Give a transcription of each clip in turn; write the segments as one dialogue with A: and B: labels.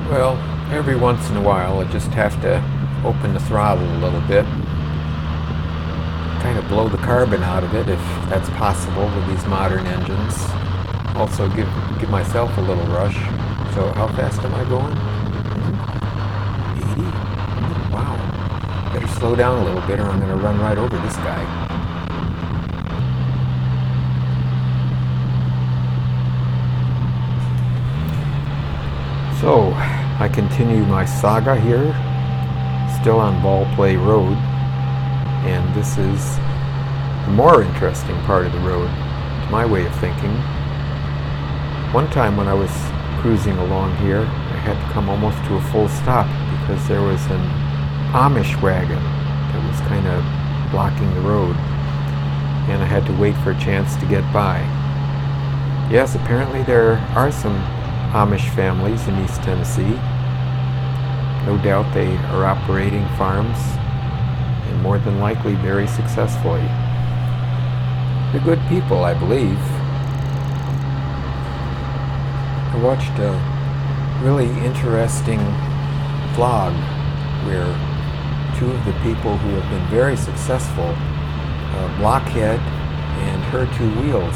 A: Well, every once in a while I just have to open the throttle a little bit, kind of blow the carbon out of it if that's possible with these modern engines. Also give myself a little rush. So how fast am I going? 80? Wow. Better slow down a little bit or I'm going to run right over this guy. So, I continue my saga here, still on Ballplay Road, and this is the more interesting part of the road, to my way of thinking. One time when I was cruising along here, I had to come almost to a full stop because there was an Amish wagon that was kind of blocking the road, and I had to wait for a chance to get by. Yes, apparently there are some Amish families in East Tennessee. No doubt they are operating farms, and more than likely very successfully. They're good people, I believe. I watched a really interesting vlog where two of the people who have been very successful, Blockhead and her two wheels,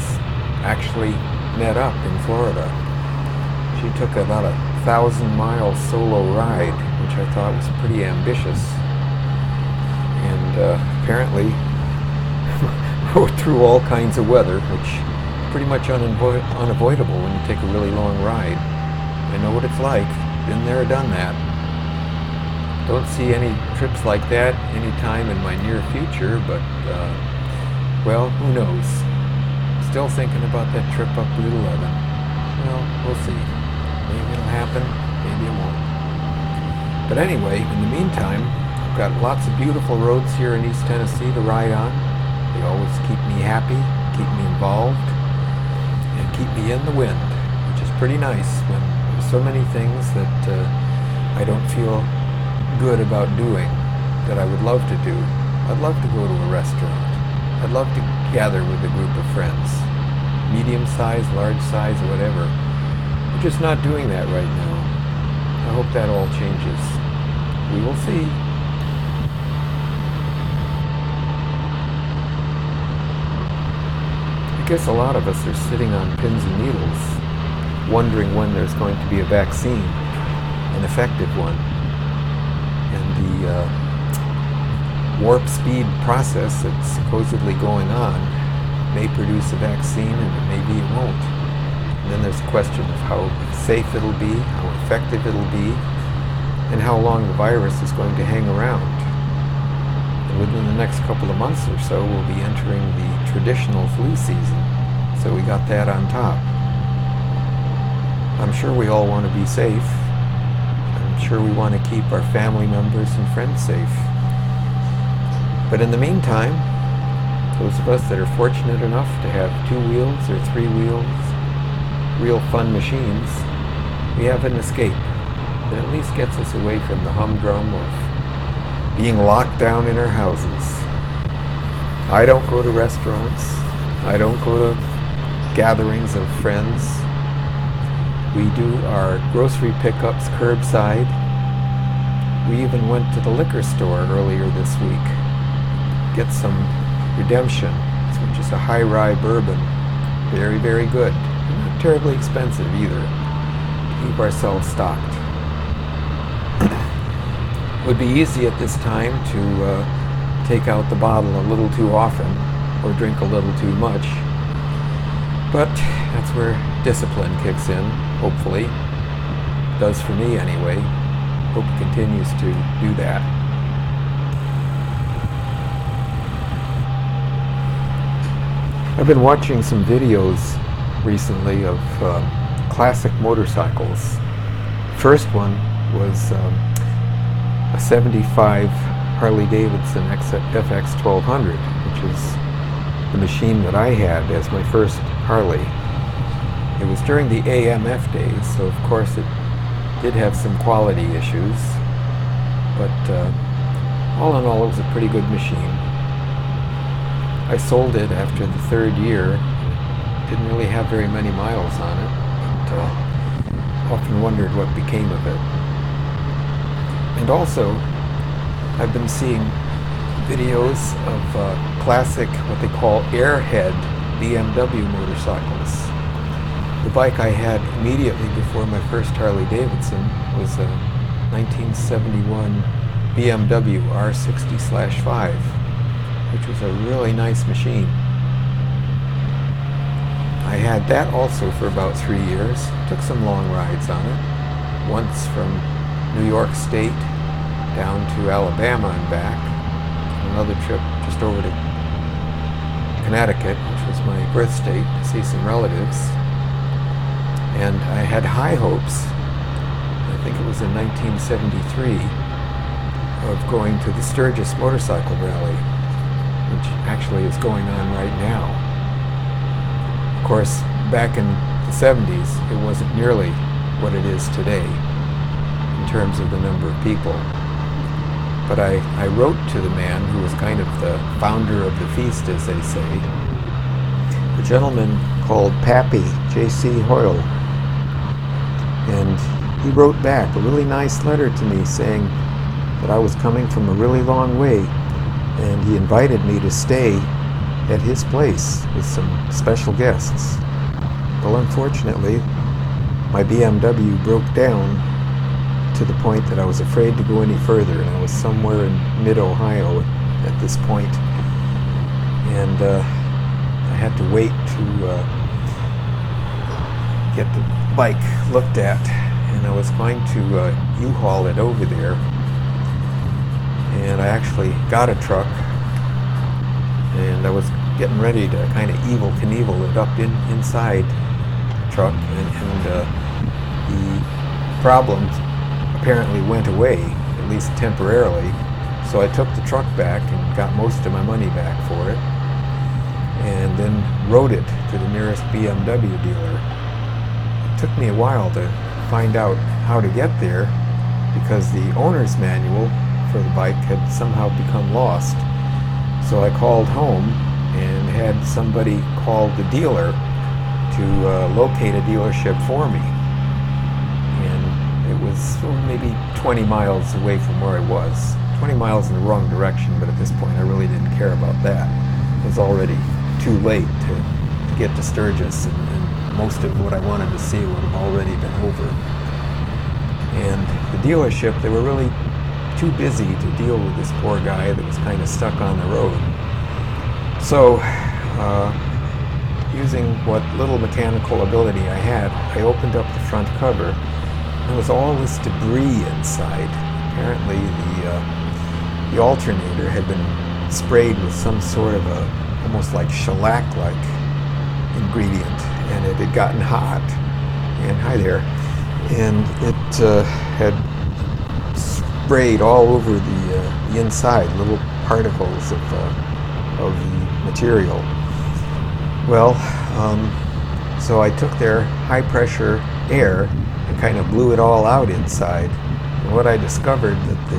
A: actually met up in Florida. She took about 1,000-mile solo ride, which I thought was pretty ambitious, and apparently rode through all kinds of weather, which is pretty much unavoidable when you take a really long ride. I know what it's like, been there, done that. Don't see any trips like that anytime in my near future, but well, who knows. Still thinking about that trip up Route 11. Well, we'll see. Maybe it'll happen, maybe it won't. But anyway, in the meantime, I've got lots of beautiful roads here in East Tennessee to ride on. They always keep me happy, keep me involved, and keep me in the wind, which is pretty nice when there's so many things that I don't feel good about doing that I would love to do. I'd love to go to a restaurant. I'd love to gather with a group of friends, medium size, large size, or whatever. We're just not doing that right now. I hope that all changes. We will see. I guess a lot of us are sitting on pins and needles, wondering when there's going to be a vaccine, an effective one. And the warp speed process that's supposedly going on may produce a vaccine, and maybe it won't. And then there's a question of how safe it'll be, how effective it'll be, and how long the virus is going to hang around. And within the next couple of months or so, we'll be entering the traditional flu season. So we got that on top. I'm sure we all want to be safe. I'm sure we want to keep our family members and friends safe. But in the meantime, those of us that are fortunate enough to have 2 wheels or 3 wheels, real fun machines, we have an escape that at least gets us away from the humdrum of being locked down in our houses. I don't go to restaurants. I don't go to gatherings of friends. We do our grocery pickups curbside. We even went to the liquor store earlier this week. Get some Redemption, which is a high rye bourbon. Very, very good. Not terribly expensive either. To keep ourselves stocked. It would be easy at this time to take out the bottle a little too often or drink a little too much. But that's where discipline kicks in, hopefully. Does for me anyway. Hope it continues to do that. I've been watching some videos recently of classic motorcycles. First one was a 75 Harley-Davidson FX 1200, which is the machine that I had as my first Harley. It was during the AMF days, so of course it did have some quality issues, but all in all it was a pretty good machine. I sold it after the 3rd year. Didn't really have very many miles on it, but often wondered what became of it. And also, I've been seeing videos of classic, what they call airhead BMW motorcycles. The bike I had immediately before my first Harley Davidson was a 1971 BMW R60/5, which was a really nice machine. I had that also for about 3 years. Took some long rides on it. Once from New York State down to Alabama and back. Another trip just over to Connecticut, which was my birth state, to see some relatives. And I had high hopes, I think it was in 1973, of going to the Sturgis Motorcycle Rally, which actually is going on right now. Of course, back in the 70s, it wasn't nearly what it is today in terms of the number of people. But I wrote to the man who was kind of the founder of the feast, as they say, a gentleman called Pappy, J.C. Hoyle. And he wrote back a really nice letter to me saying that I was coming from a really long way, and he invited me to stay at his place with some special guests. Well, unfortunately, my BMW broke down to the point that I was afraid to go any further, and I was somewhere in mid-Ohio at this point, and I had to wait to get the bike looked at, and I was going to U-Haul it over there, and I actually got a truck, and I was getting ready to kind of Evel Knievel it up inside the truck, and the problem apparently went away, at least temporarily. So I took the truck back and got most of my money back for it, and then rode it to the nearest BMW dealer. It took me a while to find out how to get there because the owner's manual for the bike had somehow become lost. So I called home and had somebody call the dealer to locate a dealership for me. It was maybe 20 miles away from where I was. 20 miles in the wrong direction, but at this point I really didn't care about that. It was already too late to get to Sturgis, and most of what I wanted to see would have already been over. And the dealership, they were really too busy to deal with this poor guy that was kind of stuck on the road. So, using what little mechanical ability I had, I opened up the front cover. There was all this debris inside. Apparently the alternator had been sprayed with some sort of almost like shellac-like ingredient, and it had gotten hot. And hi there. And it had sprayed all over the inside, little particles of the material. Well, so I took their high-pressure air and kind of blew it all out inside. And what I discovered that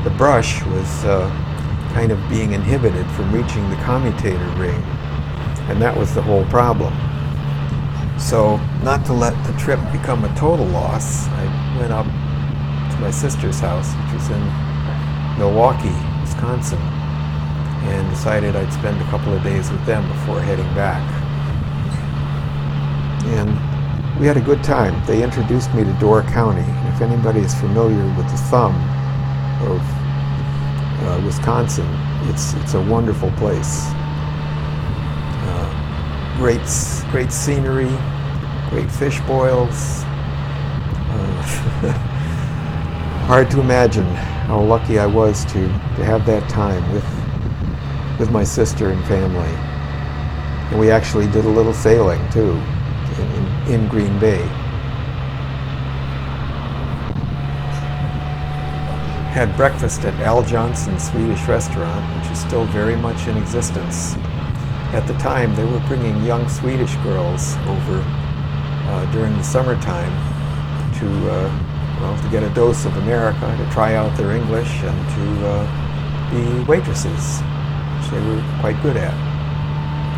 A: the brush was kind of being inhibited from reaching the commutator ring, and that was the whole problem. So, not to let the trip become a total loss, I went up to my sister's house, which was in Milwaukee, Wisconsin, and decided I'd spend a couple of days with them before heading back. And we had a good time. They introduced me to Door County. If anybody is familiar with the thumb of Wisconsin, it's a wonderful place. Great scenery, great fish boils. Hard to imagine how lucky I was to have that time with my sister and family. And we actually did a little sailing too in Green Bay. Had breakfast at Al Johnson's Swedish restaurant, which is still very much in existence. At the time, they were bringing young Swedish girls over during the summertime to get a dose of America, to try out their English, and to be waitresses, which they were quite good at.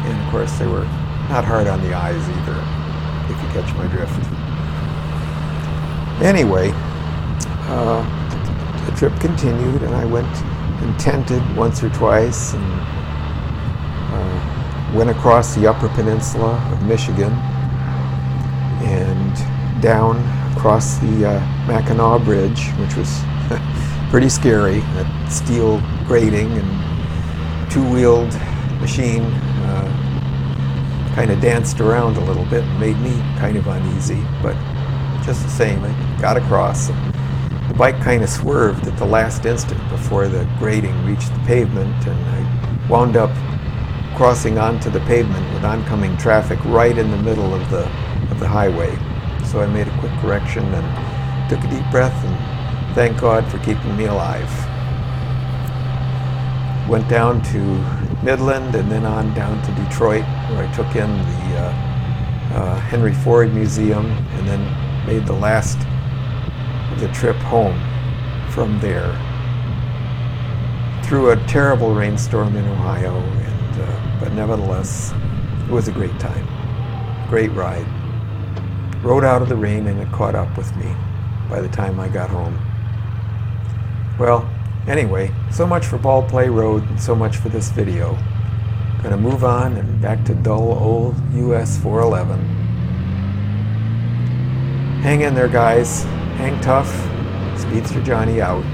A: And of course, they were not hard on the eyes either, if you catch my drift. Anyway, the trip continued, and I went and tented once or twice, and went across the Upper Peninsula of Michigan and down across the Mackinac Bridge, which was pretty scary. That steel grating and two-wheeled machine kind of danced around a little bit and made me kind of uneasy, but just the same, I got across. The bike kind of swerved at the last instant before the grating reached the pavement, and I wound up crossing onto the pavement with oncoming traffic right in the middle of the highway. So I made a quick correction and took a deep breath and thanked God for keeping me alive. Went down to Midland and then on down to Detroit, where I took in the Henry Ford Museum, and then made the last of the trip home from there through a terrible rainstorm in Ohio, but nevertheless, it was a great time. Great ride. Rode out of the rain and it caught up with me by the time I got home. Well, anyway, so much for Ball Play Road and so much for this video. Gonna move on and back to dull old US 411. Hang in there, guys. Hang tough. Speedster Johnny out.